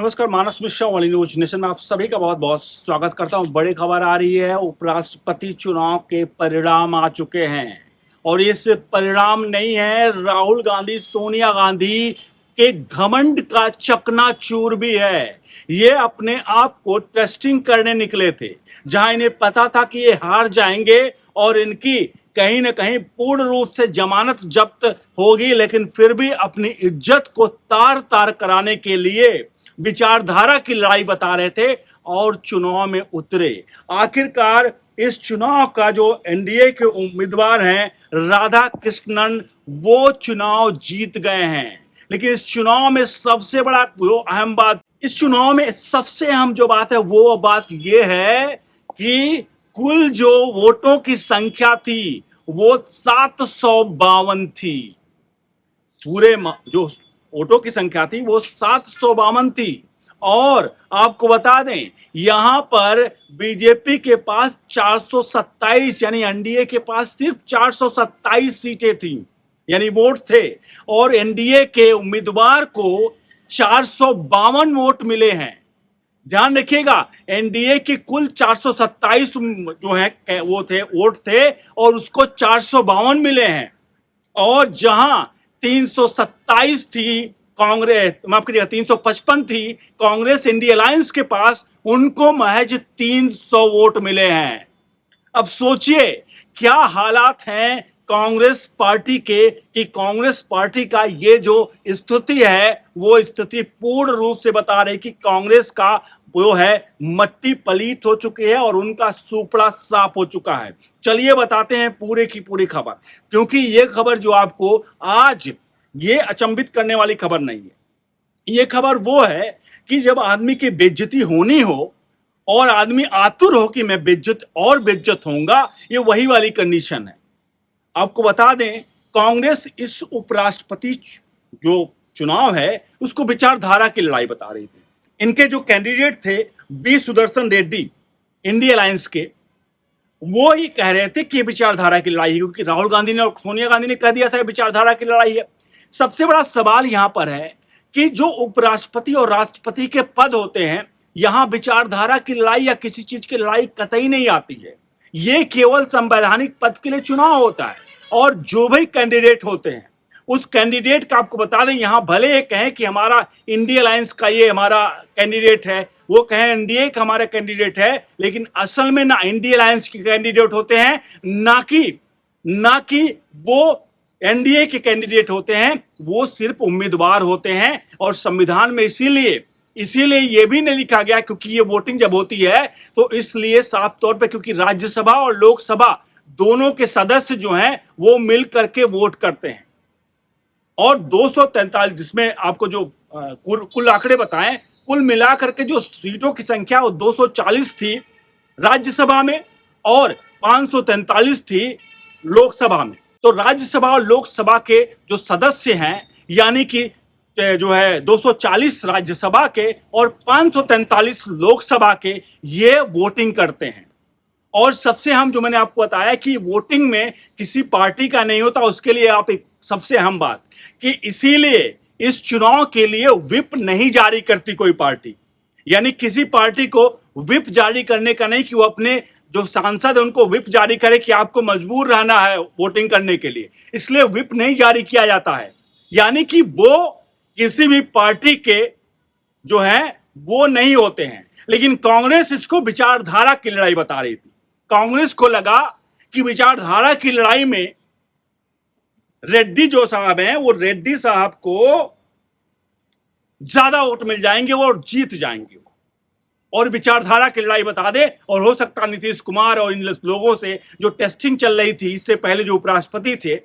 नमस्कार, मानस मिश्रा वाली news nation में आप सभी का बहुत बहुत स्वागत करता हूं। बड़ी खबर आ रही है, उपराष्ट्रपति चुनाव के परिणाम आ चुके हैं और ये सिर्फ परिणाम नहीं है, राहुल गांधी सोनिया गांधी के घमंड का चकनाचूर भी है। ये अपने आप को टेस्टिंग करने निकले थे, जहां इन्हें पता था कि ये हार जाएंगे और इनकी कहीं ना कहीं पूर्ण रूप से जमानत जब्त होगी, लेकिन फिर भी अपनी इज्जत को तार तार कराने के लिए विचारधारा की लड़ाई बता रहे थे और चुनाव में उतरे। आखिरकार इस चुनाव का जो एनडीए के उम्मीदवार हैं राधा कृष्णन, वो चुनाव जीत गए हैं। लेकिन इस चुनाव में सबसे बड़ा जो अहम बात, इस चुनाव में सबसे अहम जो बात है वो बात ये है कि कुल जो वोटों की संख्या थी वो 752 थी। पूरे जो वोटों की संख्या थी वो 752 थी। और आपको बता दें, यहां पर बीजेपी के पास 427 यानी एनडीए के पास सिर्फ 427 सीटें थी यानी वोट थे, और एनडीए के उम्मीदवार को 452 वोट मिले हैं। ध्यान रखिएगा, एनडीए के कुल 427 जो है वो थे वोट थे और उसको 452 मिले हैं, और जहां 327 थी कांग्रेस, माफ कीजिएगा 355 थी कांग्रेस इंडिया अलायंस के पास, उनको महज 300 वोट मिले हैं। अब सोचिए क्या हालात हैं कांग्रेस पार्टी के, कि कांग्रेस पार्टी का ये जो स्थिति है वो स्थिति पूर्ण रूप से बता रही कि कांग्रेस का वो है मट्टी पलीत हो चुकी है और उनका सूपड़ा साफ हो चुका है। चलिए बताते हैं पूरे की पूरी खबर, क्योंकि ये खबर जो आपको आज ये अचंभित करने वाली खबर नहीं है। ये खबर वो है कि जब आदमी की बेइज्जती होनी हो और आदमी आतुर हो कि मैं बेइज्जत होऊंगा, ये वही वाली कंडीशन है। आपको बता दें, कांग्रेस इस उपराष्ट्रपति जो चुनाव है उसको विचारधारा की लड़ाई बता रही थी। इनके जो कैंडिडेट थे B Sudershan Reddy India alliance के, वो ये कह रहे थे कि विचारधारा की लड़ाई है, क्योंकि राहुल गांधी ने और सोनिया गांधी ने कह दिया था विचारधारा की लड़ाई है। सबसे बड़ा सवाल यहां पर है कि जो उपराष्ट्रपति और राष्ट्रपति के पद होते हैं, यहां विचारधारा की लड़ाई या किसी चीज की लड़ाई कतई नहीं आती है। ये केवल संवैधानिक पद के लिए चुनाव होता है और जो भी कैंडिडेट होते हैं उस कैंडिडेट का, आपको बता दें, यहां भले ये कहें कि हमारा इंडिया अलायंस का ये हमारा कैंडिडेट है, वो कहें एनडीए का हमारा कैंडिडेट है, लेकिन असल में ना इंडिया अलायंस के कैंडिडेट होते हैं, ना कि वो एनडीए के कैंडिडेट होते हैं, वो सिर्फ उम्मीदवार होते हैं। और संविधान में इसीलिए ये भी नहीं लिखा गया, क्योंकि ये वोटिंग जब होती है तो इसलिए साफ तौर पे, क्योंकि राज्यसभा और लोकसभा दोनों के सदस्य जो हैं वो मिल करके वोट करते हैं, और 243 जिसमें आपको जो कुल आंकड़े बताएं, कुल मिलाकर के जो सीटों की संख्या वो 240 थी राज्यसभा में और 543 थी लोकसभा में। तो राज्यसभा और लोकसभा के जो सदस्य हैं, यानी कि जो है 240 राज्यसभा के और 543 लोकसभा के, ये वोटिंग करते हैं। और सबसे अहम जो मैंने आपको बताया कि वोटिंग में किसी पार्टी का नहीं होता, उसके लिए आप एक सबसे अहम बात कि इसीलिए इस चुनाव के लिए व्हिप नहीं जारी करती कोई पार्टी, यानी किसी पार्टी को व्हिप जारी करने का नहीं कि वो अपने जो सांसद है उनको व्हिप जारी करे कि आपको मजबूर रहना है वोटिंग करने के लिए, इसलिए व्हिप नहीं जारी किया जाता है। यानी कि वो किसी भी पार्टी के जो है वो नहीं होते हैं। लेकिन कांग्रेस इसको विचारधारा की लड़ाई बता रही थी। कांग्रेस को लगा कि विचारधारा की लड़ाई में रेड्डी जो साहब हैं, वो रेड्डी साहब को ज्यादा वोट मिल जाएंगे और जीत जाएंगे, और विचारधारा की लड़ाई बता दे। और हो सकता नीतीश कुमार और इन लोगों से जो टेस्टिंग चल रही थी, इससे पहले जो उपराष्ट्रपति थे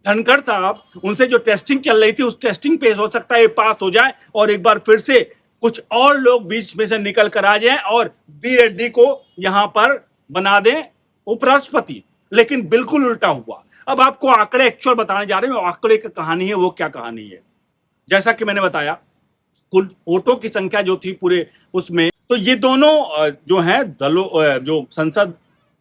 धनखड़ साहब, उनसे जो टेस्टिंग चल रही थी, उस टेस्टिंग पे हो सकता है पास हो जाए और एक बार फिर से कुछ और लोग बीच में से निकल कर आ जाएं और बी रेड्डी को यहां पर बना दें उपराष्ट्रपति। लेकिन बिल्कुल उल्टा हुआ। अब आपको आंकड़े एक्चुअल बताने जा रहे हैं, आंकड़े की कहानी है वो क्या कहानी है। जैसा कि मैंने बताया, कुल वोटों की संख्या जो थी पूरे उसमें, तो ये दोनों जो हैं दलों, जो संसद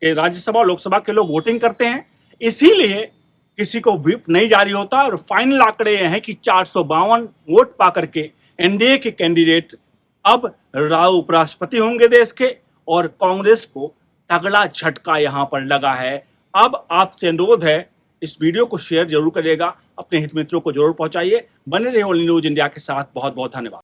के राज्यसभा और लोकसभा के लोग वोटिंग करते हैं, इसीलिए किसी को व्हिप नहीं जारी होता। और फाइनल आंकड़े ये हैं कि 452 वोट पा करके एनडीए के कैंडिडेट अब राव उपराष्ट्रपति होंगे देश के, और कांग्रेस को तगड़ा झटका यहां पर लगा है। अब आपसे अनुरोध है, इस वीडियो को शेयर जरूर करिएगा, अपने हित मित्रों को जरूर पहुंचाइए। बने रहिए ओनली न्यूज इंडिया के साथ। बहुत बहुत धन्यवाद।